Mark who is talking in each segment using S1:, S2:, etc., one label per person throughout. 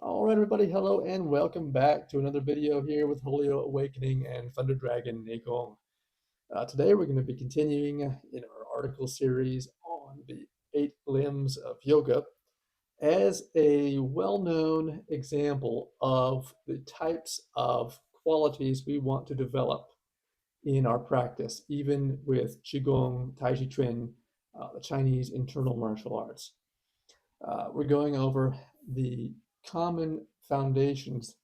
S1: All right, everybody, hello and welcome back to another video here with Holy Awakening and Thunder Dragon Neigong. Today we're going to be continuing in our article series on the 8 limbs of yoga as a well-known example of the types of qualities we want to develop in our practice, even with Qigong, Taijiquan, the Chinese internal martial arts. We're going over the common foundations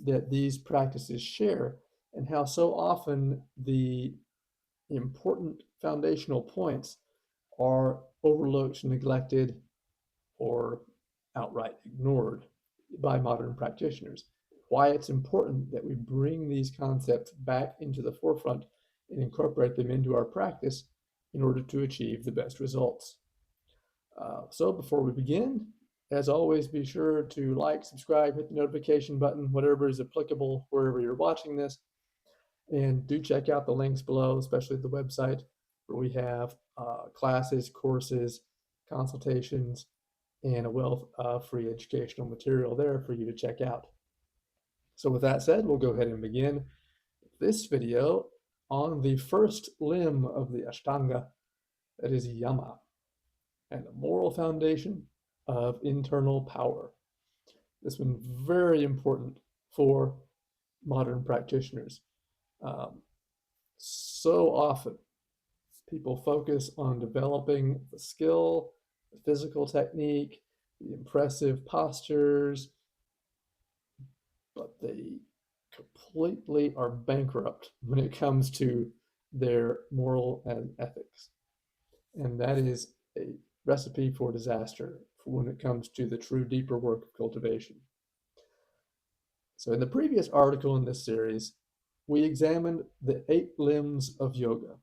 S1: that these practices share and how so often the important foundational points are overlooked, neglected, or outright ignored by modern practitioners. Why it's important that we bring these concepts back into the forefront and incorporate them into our practice in order to achieve the best results. So before we begin, as always, be sure to like, subscribe, hit the notification button, whatever is applicable wherever you're watching this. And do check out the links below, especially the website, where we have classes, courses, consultations, and a wealth of free educational material there for you to check out. So with that said, we'll go ahead and begin this video on the first limb of the Ashtanga, that is Yama, and the moral foundation of internal power. This one very important for modern practitioners. So often people focus on developing the skill, the physical technique, the impressive postures, but they completely are bankrupt when it comes to their moral and ethics. And that is a recipe for disaster when it comes to the true deeper work of cultivation. So in the previous article in this series, we examined the 8 limbs of yoga,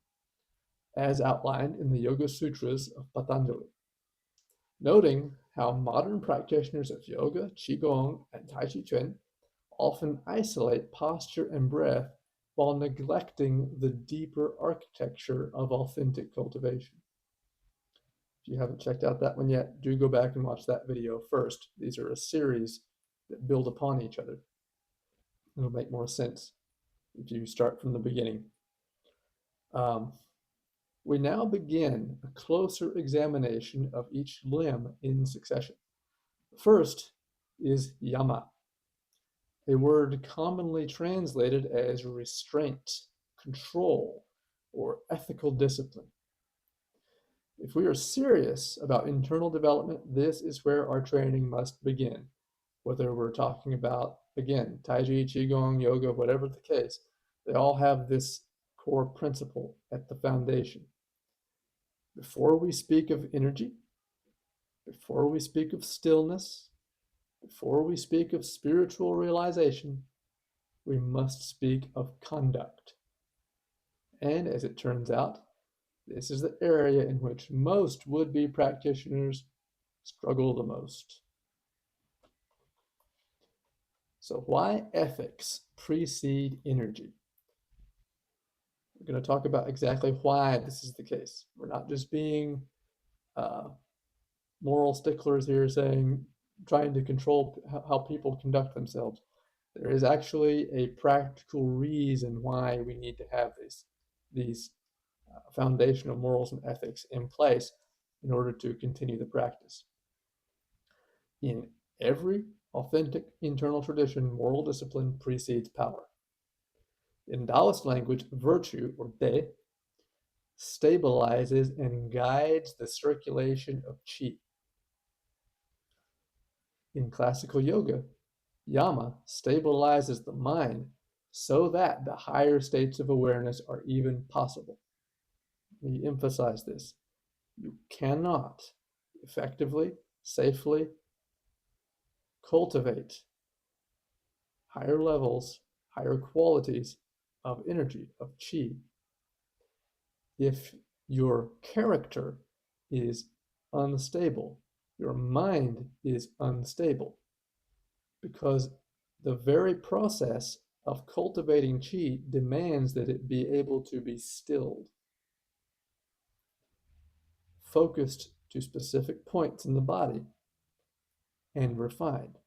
S1: as outlined in the Yoga Sutras of Patanjali, noting how modern practitioners of yoga, Qigong, and Taijiquan often isolate posture and breath while neglecting the deeper architecture of authentic cultivation. If you haven't checked out that one yet, do go back and watch that video first. These are a series that build upon each other. It'll make more sense if you start from the beginning. We now begin a closer examination of each limb in succession. First is Yama, a word commonly translated as restraint, control, or ethical discipline. If we are serious about internal development, this is where our training must begin. Whether we're talking about, again, Taiji, Qigong, Yoga, whatever the case, they all have this core principle at the foundation. Before we speak of energy, before we speak of stillness, before we speak of spiritual realization, we must speak of conduct. And as it turns out, this is the area in which most would-be practitioners struggle the most. So why ethics precede energy? We're going to talk about exactly why this is the case. We're not just being moral sticklers here trying to control how people conduct themselves. There is actually a practical reason why we need to have these foundational morals and ethics in place in order to continue the practice. In every authentic internal tradition, moral discipline precedes power. In Daoist language, virtue, or De, stabilizes and guides the circulation of qi. In classical yoga, Yama stabilizes the mind so that the higher states of awareness are even possible. We emphasize this. You cannot effectively, safely cultivate higher levels, higher qualities of energy, of qi, if your character is unstable, your mind is unstable, because the very process of cultivating qi demands that it be able to be stilled, focused to specific points in the body, and refined.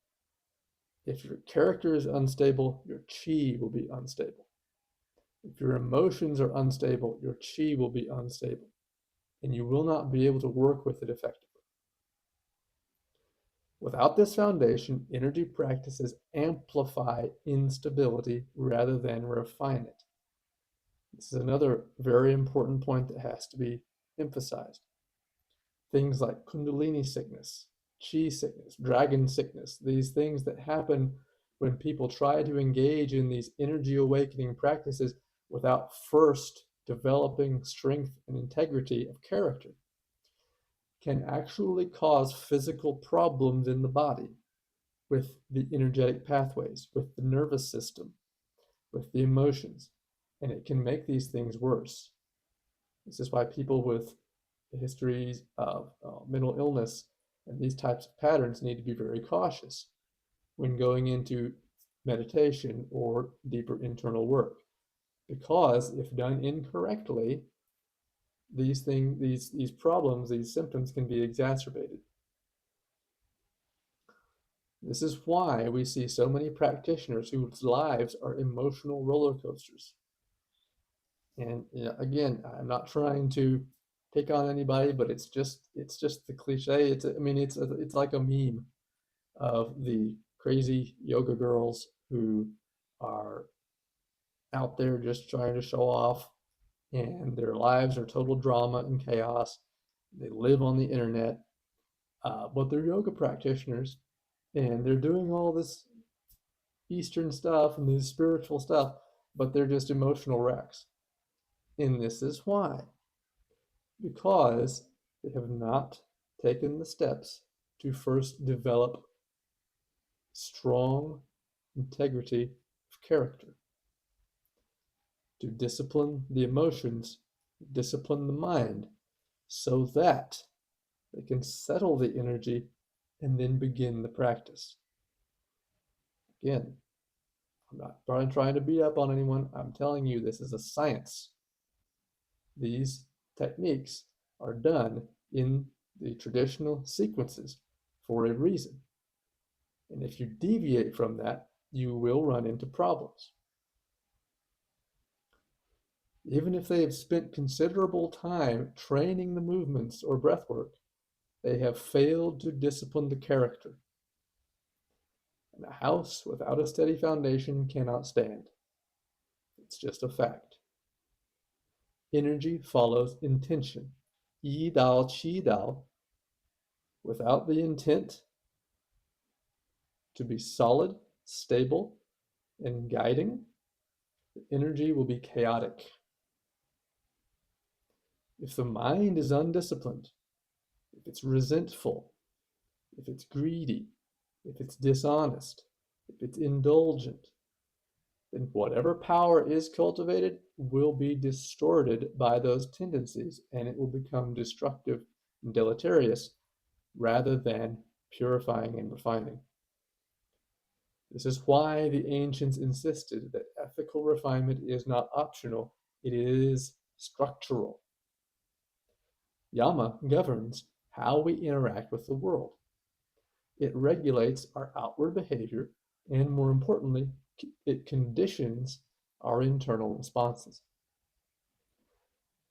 S1: If your character is unstable, your chi will be unstable. If your emotions are unstable, your chi will be unstable, and you will not be able to work with it effectively. Without this foundation, energy practices amplify instability rather than refine it. This is another very important point that has to be emphasized. Things like Kundalini sickness, Chi sickness, dragon sickness, these things that happen when people try to engage in these energy awakening practices without first developing strength and integrity of character, can actually cause physical problems in the body with the energetic pathways, with the nervous system, with the emotions, and it can make these things worse. This is why people with histories of mental illness and these types of patterns need to be very cautious when going into meditation or deeper internal work, because if done incorrectly, these problems, these symptoms can be exacerbated. This is why we see so many practitioners whose lives are emotional roller coasters. And again, I'm not trying to pick on anybody, but it's just the cliche. It's like a meme of the crazy yoga girls who are out there just trying to show off, and their lives are total drama and chaos. They live on the internet, but they're yoga practitioners, and they're doing all this Eastern stuff and this spiritual stuff, but they're just emotional wrecks. And this is why, because they have not taken the steps to first develop strong integrity of character, to discipline the emotions, discipline the mind, so that they can settle the energy and then begin the practice. Again, I'm not trying to beat up on anyone. I'm telling you, this is a science. These techniques are done in the traditional sequences for a reason. And if you deviate from that, you will run into problems. Even if they have spent considerable time training the movements or breath work, they have failed to discipline the character. And a house without a steady foundation cannot stand. It's just a fact. Energy follows intention. Yi Dao, Qi Dao. Without the intent to be solid, stable, and guiding, the energy will be chaotic. If the mind is undisciplined, if it's resentful, if it's greedy, if it's dishonest, if it's indulgent, then whatever power is cultivated will be distorted by those tendencies, and it will become destructive and deleterious rather than purifying and refining. This is why the ancients insisted that ethical refinement is not optional, it is structural. Yama governs how we interact with the world. It regulates our outward behavior, and more importantly, it conditions our internal responses.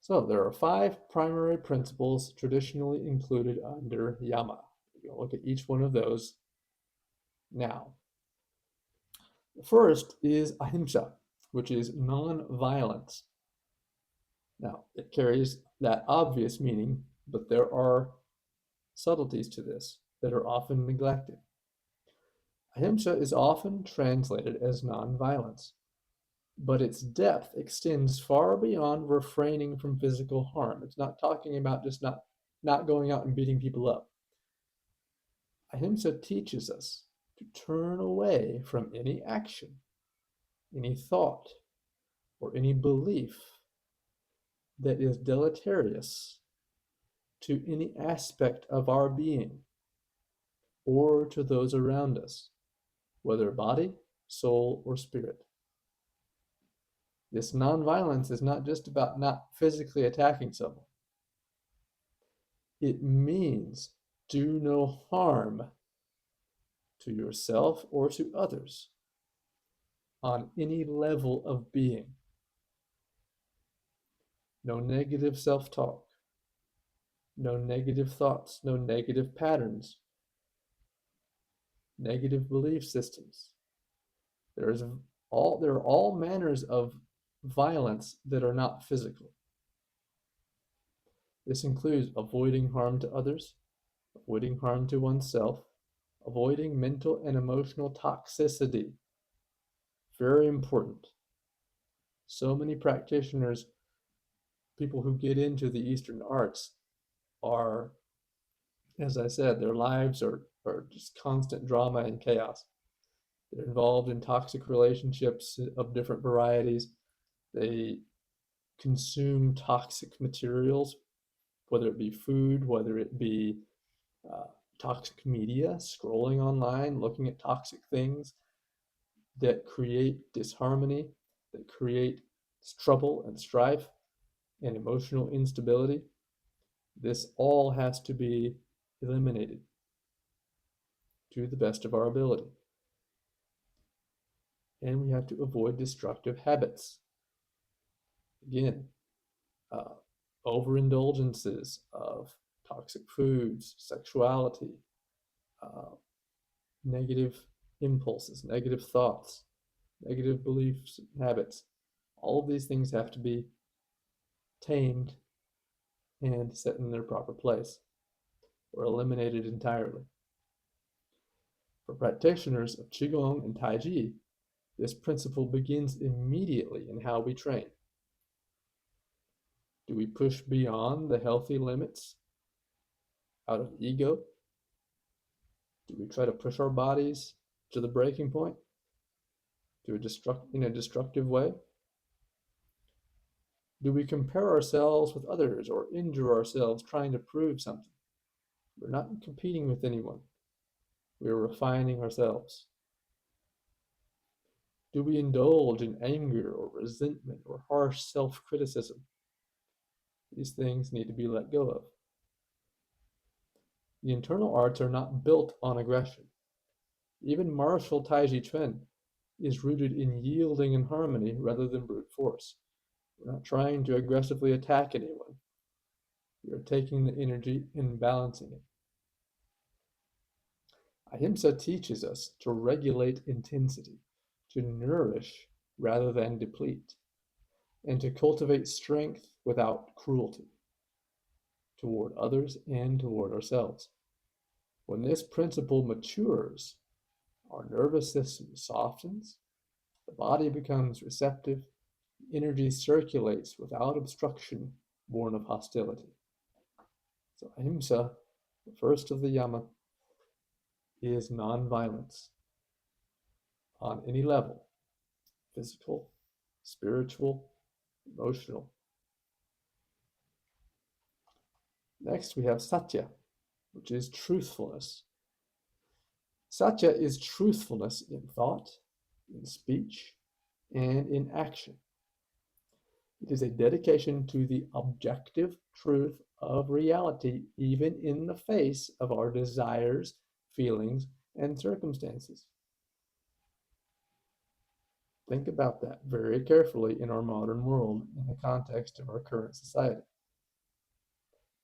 S1: So there are 5 primary principles traditionally included under Yama. We're going to look at each one of those now. The first is Ahimsa, which is non-violence. Now, it carries that obvious meaning, but there are subtleties to this that are often neglected. Ahimsa is often translated as non-violence, but its depth extends far beyond refraining from physical harm. It's not talking about just not going out and beating people up. Ahimsa teaches us to turn away from any action, any thought, or any belief that is deleterious to any aspect of our being or to those around us, whether body, soul, or spirit. This nonviolence is not just about not physically attacking someone. It means do no harm to yourself or to others on any level of being. No negative self-talk, no negative thoughts, no negative patterns, negative belief systems. There are all manners of violence that are not physical. This includes avoiding harm to others, avoiding harm to oneself, avoiding mental and emotional toxicity. Very important. So many practitioners, people who get into the Eastern arts, are, as I said, their lives are just constant drama and chaos. They're involved in toxic relationships of different varieties. They consume toxic materials, whether it be food, whether it be uh, toxic media, scrolling online, looking at toxic things that create disharmony, that create trouble and strife and emotional instability. This all has to be eliminated to the best of our ability. And we have to avoid destructive habits. Again, uh, overindulgences of toxic foods, sexuality, uh, negative impulses, negative thoughts, negative beliefs, habits. All of these things have to be tamed and set in their proper place or eliminated entirely. For practitioners of Qigong and Taiji, this principle begins immediately in how we train. Do we push beyond the healthy limits out of ego? Do we try to push our bodies to the breaking point in a destructive way? Do we compare ourselves with others or injure ourselves trying to prove something? We're not competing with anyone. We're refining ourselves. Do we indulge in anger or resentment or harsh self-criticism? These things need to be let go of. The internal arts are not built on aggression. Even martial Taijiquan is rooted in yielding and harmony rather than brute force. We're not trying to aggressively attack anyone. We are taking the energy and balancing it. Ahimsa teaches us to regulate intensity, to nourish rather than deplete, and to cultivate strength without cruelty toward others and toward ourselves. When this principle matures, our nervous system softens, the body becomes receptive, energy circulates without obstruction born of hostility. So Ahimsa, the first of the Yama, is nonviolence on any level, physical, spiritual, emotional. Next, we have Satya, which is truthfulness. Satya is truthfulness in thought, in speech, and in action. It is a dedication to the objective truth of reality, even in the face of our desires, feelings, and circumstances. Think about that very carefully in our modern world in the context of our current society.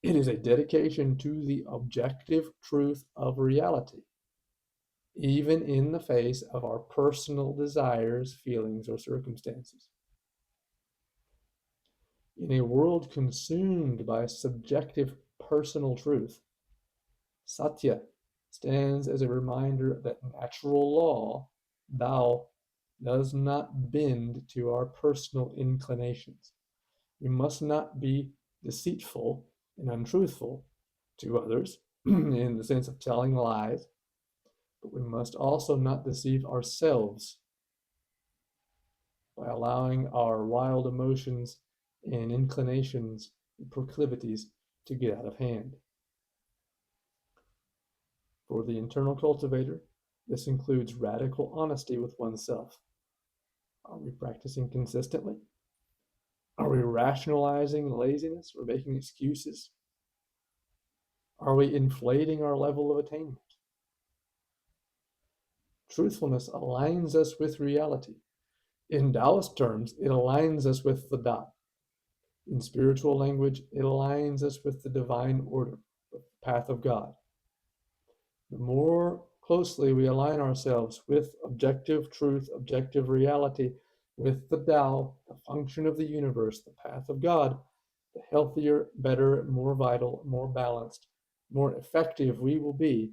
S1: It is a dedication to the objective truth of reality, even in the face of our personal desires, feelings, or circumstances. In a world consumed by subjective personal truth, Satya stands as a reminder that natural law, Tao, does not bend to our personal inclinations. We must not be deceitful and untruthful to others in the sense of telling lies, but we must also not deceive ourselves by allowing our wild emotions and inclinations and proclivities to get out of hand. For the internal cultivator, this includes radical honesty with oneself. Are we practicing consistently? Are we rationalizing laziness or making excuses? Are we inflating our level of attainment? Truthfulness aligns us with reality. In Taoist terms, it aligns us with the Tao. In spiritual language, it aligns us with the divine order, the path of God. The more closely we align ourselves with objective truth, objective reality, with the Tao, the function of the universe, the path of God, the healthier, better, more vital, more balanced, more effective we will be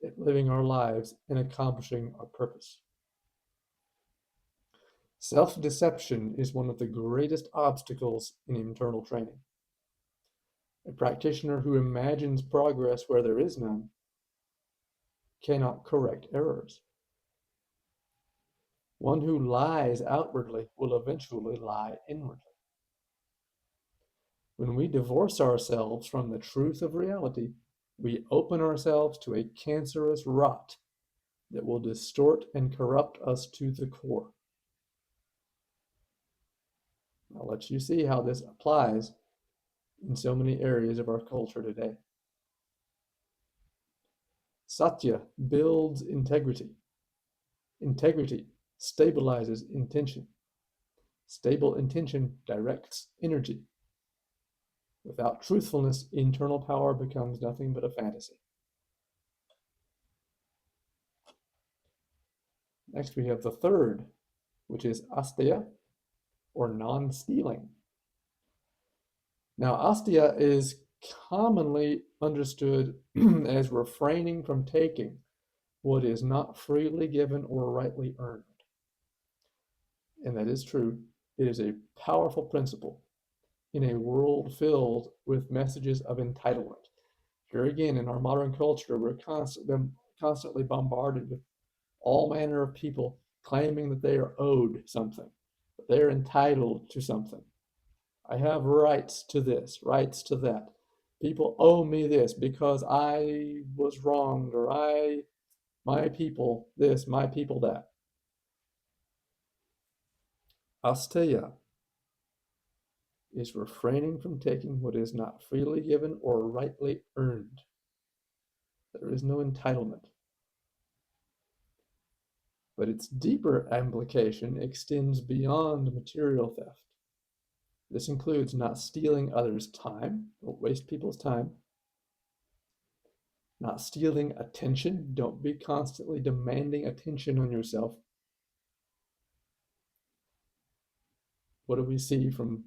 S1: at living our lives and accomplishing our purpose. Self-deception is one of the greatest obstacles in internal training. A practitioner who imagines progress where there is none cannot correct errors. One who lies outwardly will eventually lie inwardly. When we divorce ourselves from the truth of reality, we open ourselves to a cancerous rot that will distort and corrupt us to the core. I'll let you see how this applies in so many areas of our culture today. Satya builds integrity. Integrity stabilizes intention. Stable intention directs energy. Without truthfulness, internal power becomes nothing but a fantasy. Next, we have the third, which is asteya, or non-stealing. Now, asteya is commonly understood as refraining from taking what is not freely given or rightly earned. And that is true. It is a powerful principle in a world filled with messages of entitlement. Here again, in our modern culture, we're constantly bombarded with all manner of people claiming that they are owed something, that they're entitled to something. I have rights to this, rights to that. People owe me this because I was wronged, or my people this, my people that. Asteya is refraining from taking what is not freely given or rightly earned. There is no entitlement. But its deeper implication extends beyond material theft. This includes not stealing others' time, don't waste people's time. Not stealing attention, don't be constantly demanding attention on yourself. What do we see from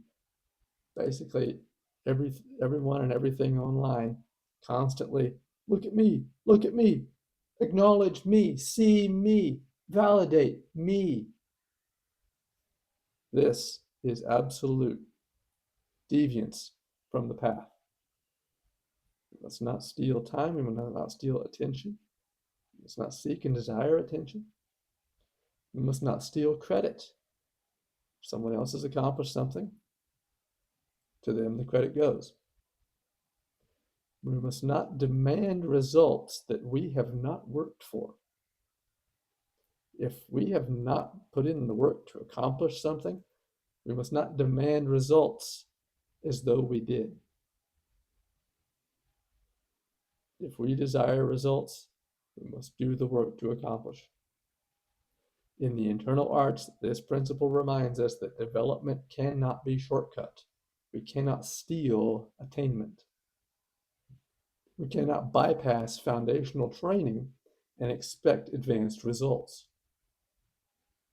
S1: basically everyone and everything online? Constantly, look at me, acknowledge me, see me, validate me. This is absolute deviance from the path. We must not steal time, we must not steal attention, we must not seek and desire attention. We must not steal credit. If someone else has accomplished something, to them the credit goes. We must not demand results that we have not worked for. If we have not put in the work to accomplish something, we must not demand results as though we did. If we desire results, we must do the work to accomplish. In the internal arts, this principle reminds us that development cannot be shortcut. We cannot steal attainment. We cannot bypass foundational training and expect advanced results.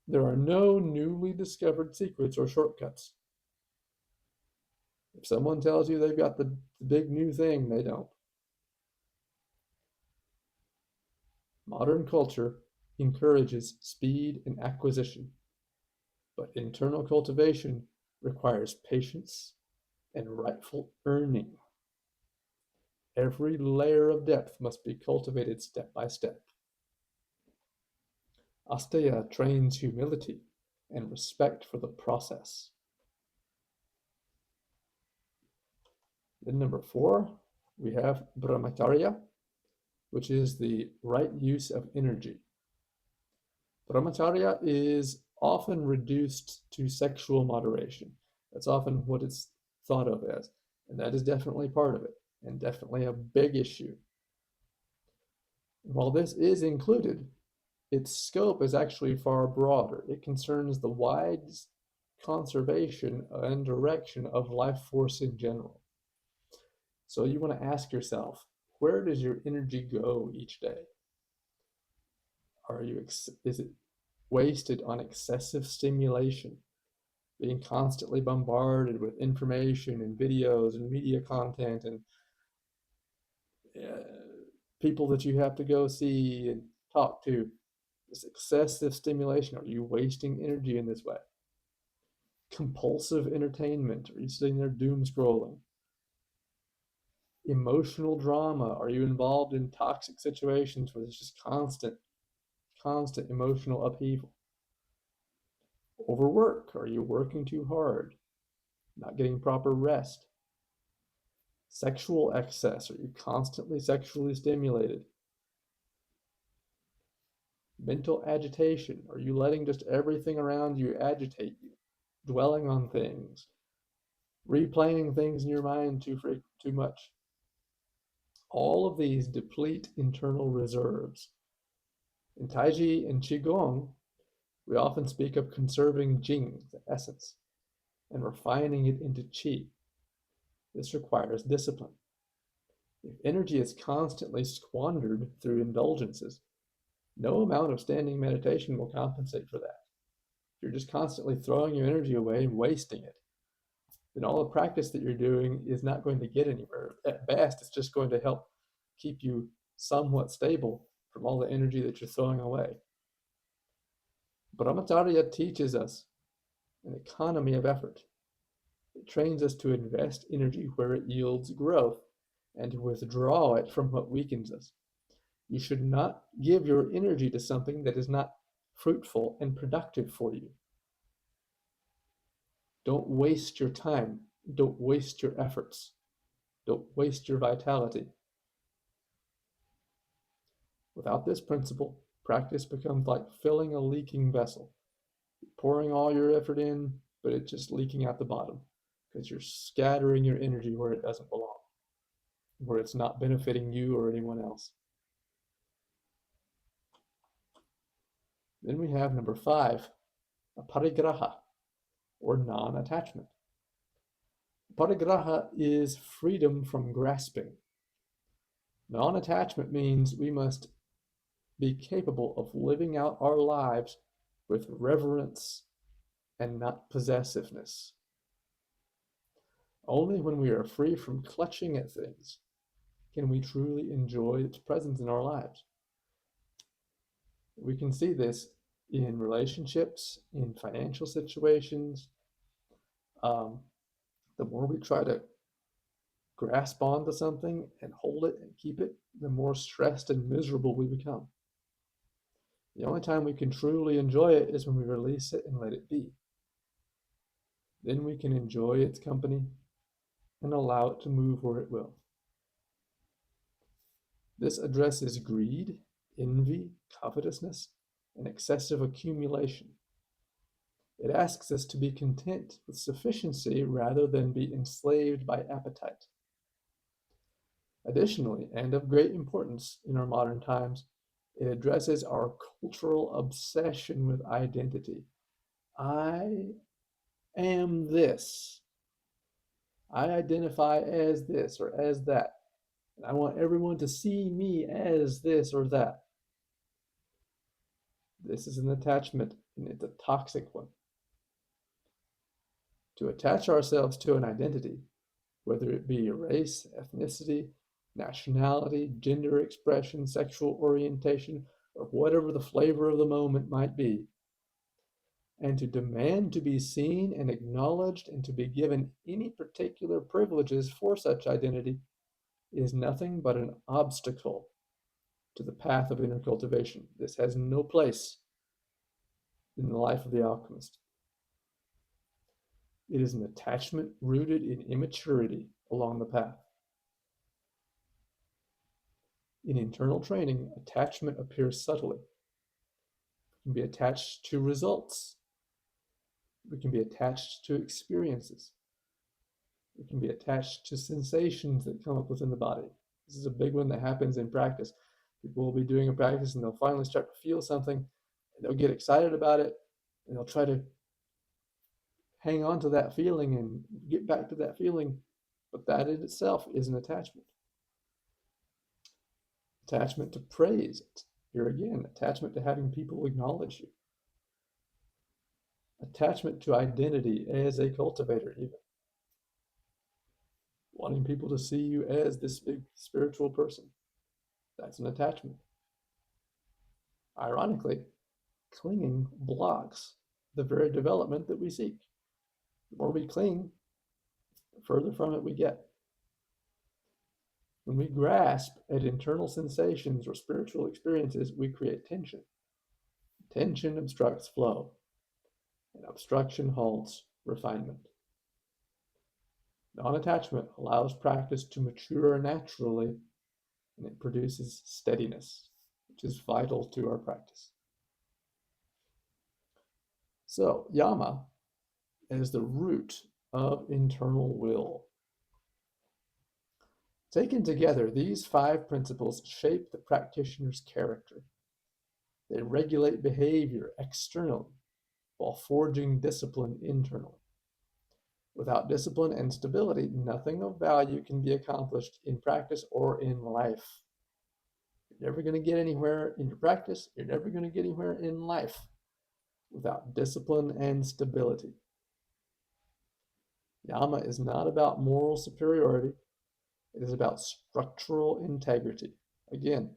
S1: There are no newly discovered secrets or shortcuts. If someone tells you they've got the big new thing, they don't. Modern culture encourages speed and acquisition, but internal cultivation requires patience and rightful earning. Every layer of depth must be cultivated step by step. Asteya trains humility and respect for the process. Then number 4, we have brahmacharya, which is the right use of energy. Brahmacharya is often reduced to sexual moderation. That's often what it's thought of as, and that is definitely part of it, and definitely a big issue. While this is included, its scope is actually far broader. It concerns the wide conservation and direction of life force in general. So you want to ask yourself, where does your energy go each day? Is it wasted on excessive stimulation, being constantly bombarded with information and videos and media content and uh, people that you have to go see and talk to? This excessive stimulation, are you wasting energy in this way? Compulsive entertainment, are you sitting there doom scrolling? Emotional drama, are you involved in toxic situations where there's just constant emotional upheaval? Overwork, are you working too hard, not getting proper rest? Sexual excess, are you constantly sexually stimulated? Mental agitation, are you letting just everything around you agitate you, dwelling on things, replaying things in your mind too much? All of these deplete internal reserves. In Taiji and Qigong, we often speak of conserving Jing, the essence, and refining it into Qi. This requires discipline. If energy is constantly squandered through indulgences, no amount of standing meditation will compensate for that. If you're just constantly throwing your energy away and wasting it, then all the practice that you're doing is not going to get anywhere. At best, it's just going to help keep you somewhat stable from all the energy that you're throwing away. Brahmacharya teaches us an economy of effort. It trains us to invest energy where it yields growth and to withdraw it from what weakens us. You should not give your energy to something that is not fruitful and productive for you. Don't waste your time. Don't waste your efforts. Don't waste your vitality. Without this principle, practice becomes like filling a leaking vessel. You're pouring all your effort in, but it's just leaking out the bottom because you're scattering your energy where it doesn't belong, where it's not benefiting you or anyone else. Then we have number 5, aparigraha, or non-attachment. Aparigraha is freedom from grasping. Non-attachment means we must be capable of living out our lives with reverence and not possessiveness. Only when we are free from clutching at things can we truly enjoy its presence in our lives. We can see this in relationships, in financial situations. The more we try to grasp onto something and hold it and keep it, the more stressed and miserable we become. The only time we can truly enjoy it is when we release it and let it be. Then we can enjoy its company and allow it to move where it will. This addresses greed, envy, covetousness, and excessive accumulation. It asks us to be content with sufficiency rather than be enslaved by appetite. Additionally, and of great importance in our modern times, it addresses our cultural obsession with identity. I am this. I identify as this or as that. And I want everyone to see me as this or that. This is an attachment, and it's a toxic one. To attach ourselves to an identity, whether it be race, ethnicity, nationality, gender expression, sexual orientation, or whatever the flavor of the moment might be, and to demand to be seen and acknowledged and to be given any particular privileges for such identity is nothing but an obstacle to the path of inner cultivation. This has no place in the life of the alchemist. It is an attachment rooted in immaturity along the path. In internal training, attachment appears subtly. It can be attached to results. It can be attached to experiences. It can be attached to sensations that come up within the body. This is a big one that happens in practice. People will be doing a practice and they'll finally start to feel something, and they'll get excited about it, and they'll try to hang on to that feeling and get back to that feeling. But that in itself is an attachment. Attachment to praise. Here again, attachment to having people acknowledge you. Attachment to identity as a cultivator, even. Wanting people to see you as this big spiritual person. That's an attachment. Ironically, clinging blocks the very development that we seek. The more we cling, the further from it we get. When we grasp at internal sensations or spiritual experiences, we create tension. Tension obstructs flow, and obstruction halts refinement. Non-attachment allows practice to mature naturally, and it produces steadiness, which is vital to our practice. So, Yama is the root of internal will. Taken together, these 5 principles shape the practitioner's character. They regulate behavior externally while forging discipline internally. Without discipline and stability, nothing of value can be accomplished in practice or in life. You're never going to get anywhere in your practice. You're never going to get anywhere in life without discipline and stability. Yama is not about moral superiority. It is about structural integrity. Again,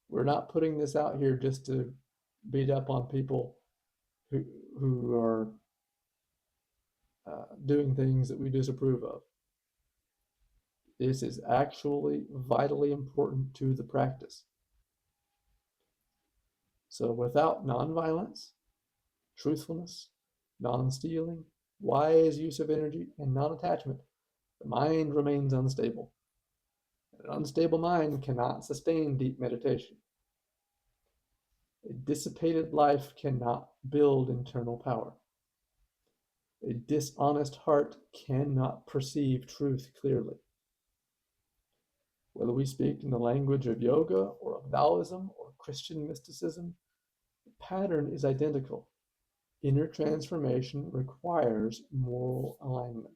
S1: we're not putting this out here just to beat up on people who are doing things that we disapprove of. This is actually vitally important to the practice. So without nonviolence, truthfulness, non-stealing, wise use of energy, and non-attachment, the mind remains unstable. An unstable mind cannot sustain deep meditation. A dissipated life cannot build internal power. A dishonest heart cannot perceive truth clearly. Whether we speak in the language of yoga or of Taoism or Christian mysticism, the pattern is identical. Inner transformation requires moral alignment.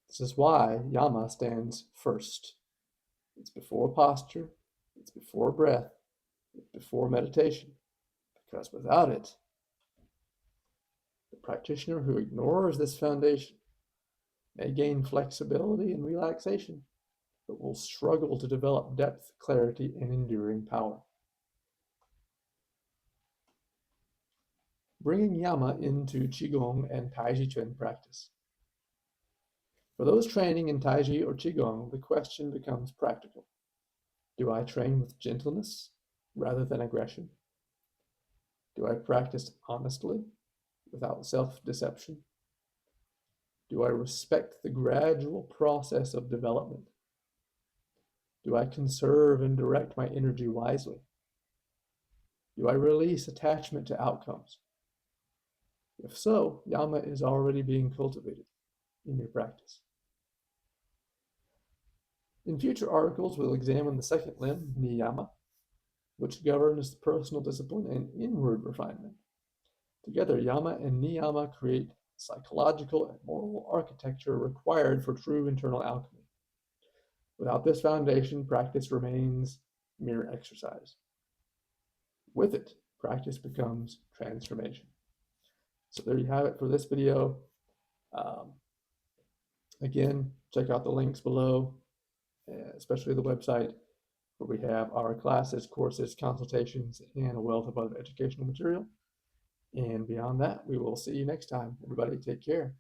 S1: This is why Yama stands first. It's before posture, it's before breath, it's before meditation, because without it, the practitioner who ignores this foundation may gain flexibility and relaxation, but will struggle to develop depth, clarity, and enduring power. Bringing Yama into Qigong and Taijiquan practice. For those training in Taiji or Qigong, the question becomes practical. Do I train with gentleness rather than aggression? Do I practice honestly without self-deception? Do I respect the gradual process of development? Do I conserve and direct my energy wisely? Do I release attachment to outcomes? If so, Yama is already being cultivated in your practice. In future articles, we'll examine the second limb, Niyama, which governs personal discipline and inward refinement. Together, Yama and Niyama create psychological and moral architecture required for true internal alchemy. Without this foundation, practice remains mere exercise. With it, practice becomes transformation. So there you have it for this video. Again, check out the links below, especially the website where we have our classes, courses, consultations, and a wealth of other educational material. And beyond that, we will see you next time. Everybody take care.